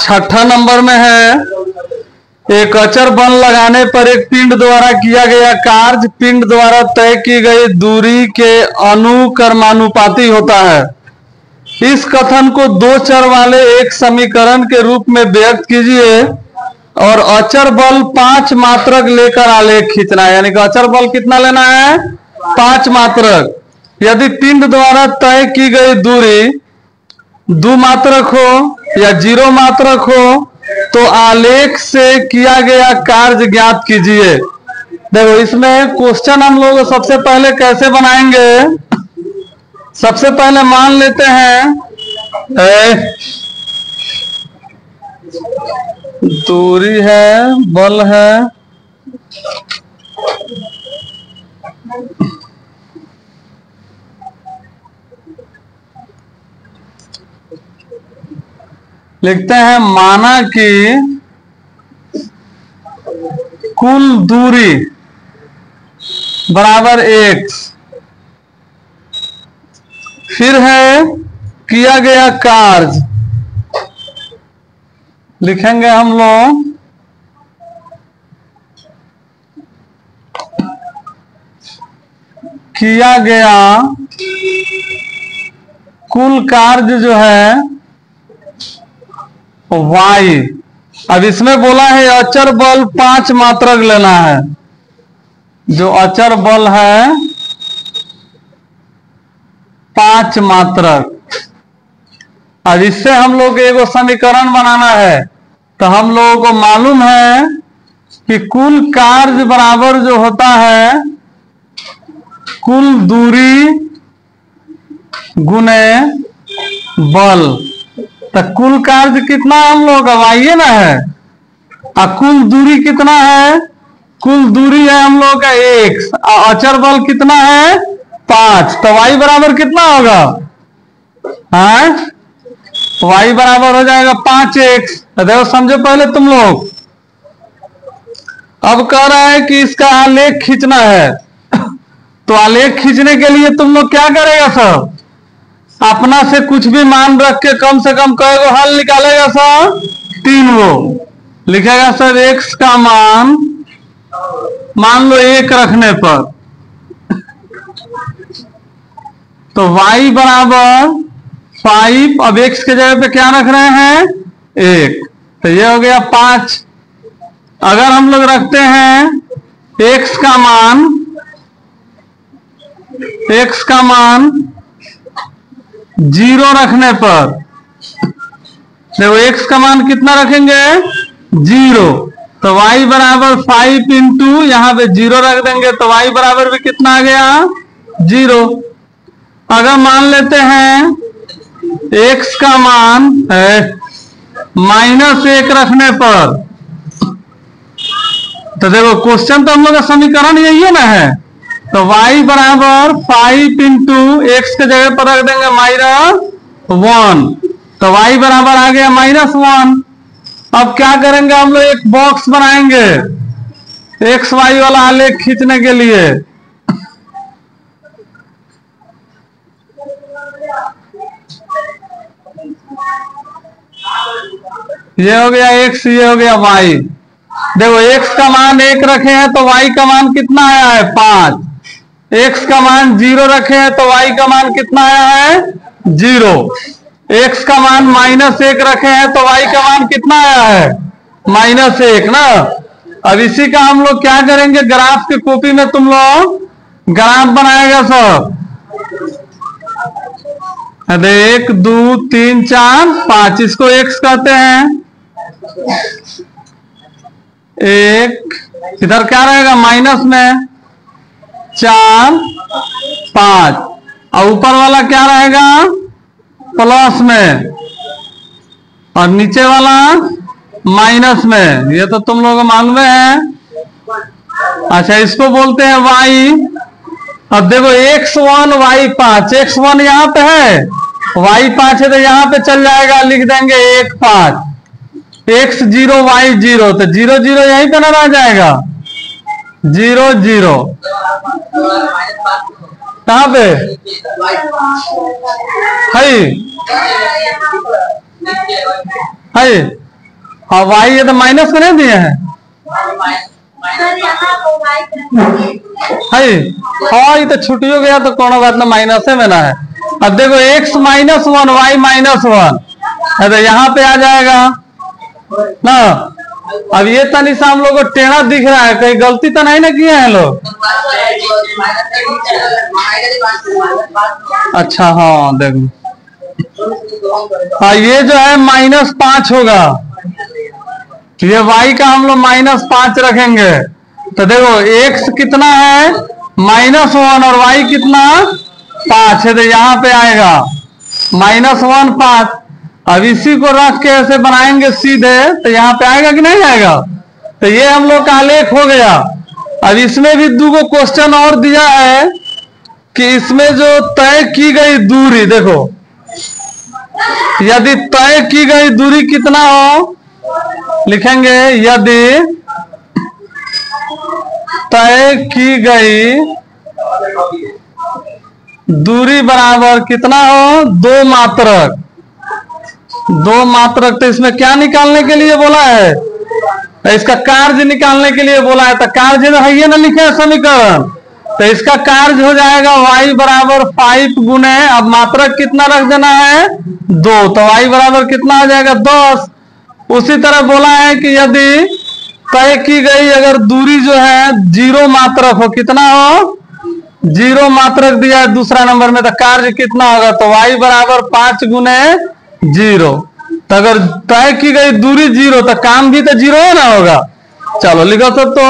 छठा नंबर में है एक अचर बल लगाने पर एक पिंड द्वारा किया गया कार्य पिंड द्वारा तय की गई दूरी के अनुक्रमानुपाती होता है। इस कथन को दो चर वाले एक समीकरण के रूप में व्यक्त कीजिए और अचर बल 5 मात्रक लेकर आलेख खींचना है। यानी कि अचर बल कितना लेना है? 5 मात्रक। यदि पिंड द्वारा तय की गई दूरी 2 मात्रक हो या 0 मात्रक हो तो आलेख से किया गया कार्य ज्ञात कीजिए। देखो इसमें क्वेश्चन हम लोग सबसे पहले कैसे बनाएंगे? सबसे पहले मान लेते हैं दूरी है, बल है, लिखते हैं माना कि कुल दूरी बराबर x, फिर है किया गया कार्य, लिखेंगे हम लोग किया गया कुल कार्य जो है y। अब इसमें बोला है अचर बल 5 मात्रक लेना है। जो अचर बल है 5 मात्रक। अब इससे हम लोग को एक समीकरण बनाना है। तो हम लोगों को मालूम है कि कुल कार्य बराबर जो होता है कुल दूरी गुने बल। तो कुल कार्य कितना हम लोग का y ना है और कुल दूरी कितना है? कुल दूरी है हम लोग का x और अचर बल कितना है? 5। तो y बराबर कितना होगा? हाँ, y बराबर हो जाएगा 5x। देखो समझो पहले तुम लोग। अब कह रहा है कि इसका आलेख खींचना है। तो आलेख खींचने के लिए तुम लोग क्या करेगा सब? अपना से कुछ भी मान रख के कम से कम कई गो हल निकालेगा सर? 3 गो। लिखेगा सर x का मान लो 1 रखने पर तो y बराबर 5। अब x के जगह पे क्या रख रहे हैं? 1। तो ये हो गया 5। अगर हम लोग रखते हैं x का मान 0 रखने पर, देखो x का मान कितना रखेंगे? 0। तो y बराबर 5 इंटू यहां पे 0 रख देंगे तो y बराबर भी कितना आ गया? 0। अगर मान लेते हैं x का मान -1 रखने पर, तो देखो क्वेश्चन तो हम लोग का समीकरण यही है ना है। तो y बराबर 5 इंटू एक्स के जगह पर रख देंगे -1। तो y बराबर आ गया -1। अब क्या करेंगे हम लोग? एक बॉक्स बनाएंगे एक्स वाई वाला आलेख खींचने के लिए। ये हो गया x, ये हो गया y। देखो x का मान 1 रखे हैं तो y का मान कितना आया है? 5। x का मान 0 रखे हैं तो y का मान कितना आया है? 0। x का मान -1 रखे हैं तो y का मान कितना आया है? -1 ना। अब इसी का हम लोग क्या करेंगे? ग्राफ की कॉपी में तुम लोग ग्राफ बनाएगा सब। 1 2 3 4 5, इसको x कहते हैं। 1 इधर क्या रहेगा? माइनस में 4 5 और ऊपर वाला क्या रहेगा? प्लस में और नीचे वाला माइनस में। ये तो तुम लोगों को मालूम है। अच्छा, इसको बोलते हैं y। अब देखो x1 y5, x1 यहाँ पे है, y5 है तो यहाँ पे चल जाएगा, लिख देंगे 1 5, x0 y0 तो 0 0 यहीं पे ना रह जाएगा, 0 0। कहाँ पे है? हाँ वाई ये तो माइनस में नहीं दिए हैं है। हाँ ये तो छुट्टी हो गया तो कोनो बात ना, माइनस में ना है। अब देखो x -1 y -1 है तो यहाँ पे आ जाएगा ना। अब ये तनिषा हम लोग को टेढ़ा दिख रहा है, कहीं गलती तो नहीं ना किए हैं लोग? अच्छा हाँ देखो, हाँ ये जो है -5 होगा, ये y का हम लोग -5 रखेंगे। तो देखो x कितना है -1 और y कितना 5 है, तो यहाँ पे आएगा -1 5। अब इसी को रख के ऐसे बनाएंगे सीधे तो यहाँ पे आएगा कि नहीं आएगा? तो ये हम लोग का आलेख हो गया। अब इसमें भी दो क्वेश्चन और दिया है कि इसमें जो तय की गई दूरी, देखो यदि तय की गई दूरी कितना हो, लिखेंगे यदि तय की गई दूरी बराबर कितना हो 2 मात्रक। 2 मात्रक, तो इसमें क्या निकालने के लिए बोला है? इसका कार्य निकालने के लिए बोला है। तो कार्य है ये ना लिखे समीकरण, तो इसका कार्य हो जाएगा y बराबर 5 गुने, अब मात्रक कितना रख देना है 2, तो y बराबर कितना हो जाएगा 10। उसी तरह बोला है कि यदि तय की गई अगर दूरी जो है 0 मात्रक हो, कितना हो 0 मात्रक दिया है दूसरा नंबर में, तो कार्य कितना होगा? तो y बराबर 5 गुने 0। तो अगर तय की गई दूरी 0 तो काम भी तो 0 है ना होगा। चलो लिखो सब तो